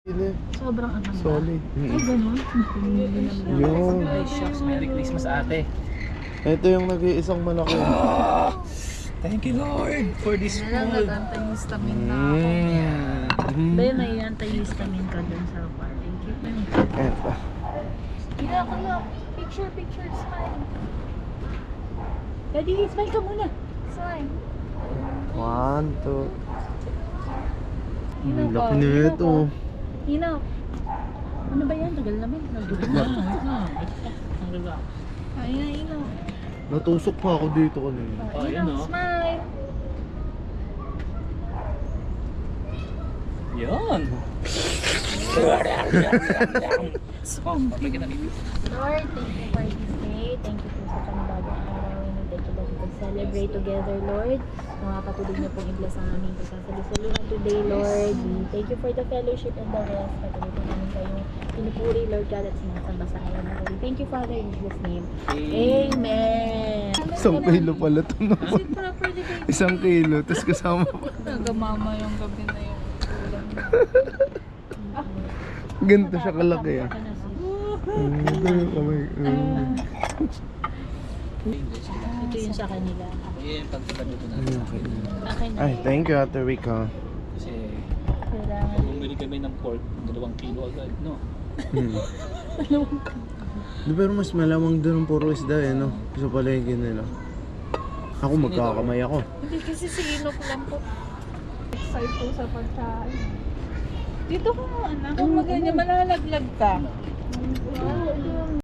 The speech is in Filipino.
Sobrang ano ba? Solid. Ay, ganun. Yun. Ay, shucks. Merry Christmas, ate. Ito yung nag-iisang malaki. Thank you, Lord, for this Kaya lang food. nag-antihistamine na ako. Bay, may antihistamine ka dun sa party. Keep mo yung Eto. Kila ko lang. Picture, smile. Daddy, smile ka muna. Smile. 1, 2. Hinaw Ang ka, laki hinaw nito. ka. Hinaw. Ano ba yan? Tagal namin. Ang relax. Ay, hinaw. Natusok pa ako dito kanina. Oh, yun, Hinaw, oh. smile. Yun. Oh, papay ka na dito. Lord, thank you for this day. Thank you po sa panibagong araw. And thank you that we could celebrate together, Lord. Patuloy niyo pong i-bless ang aming pagsasalusaluhan today, Lord. We thank you for the fellowship and the rest. Patuloy po namin kayong pinupuri, Lord God, at sinasamba sa araw na huli. Thank you, Father, in Jesus' name. Amen. 1 kilo pala ito. No? Kasi properly kayo. 1 kilo. Tapos kasama pa. Nagamama yung gabi na yung ulam. Ganito siya kalaki ah. Baka na sis. Ito yung kamay. Ito yun sa kanila. Ayan, pagkakaluto na. Akin na. Ay, thank you, Ate Rica. Kasi, Kailangan. pag bumili kami ng pork, 2 kilo agad, no? Di, pero mas malamang doon ang puro isda eh, no? Sa palengke nila. Ako magkakamay ako. Hindi kasi sinok lang po. Excited po sa pagkain. Dito ka anak. Kung maganda malalaglag ka. Oo, doon.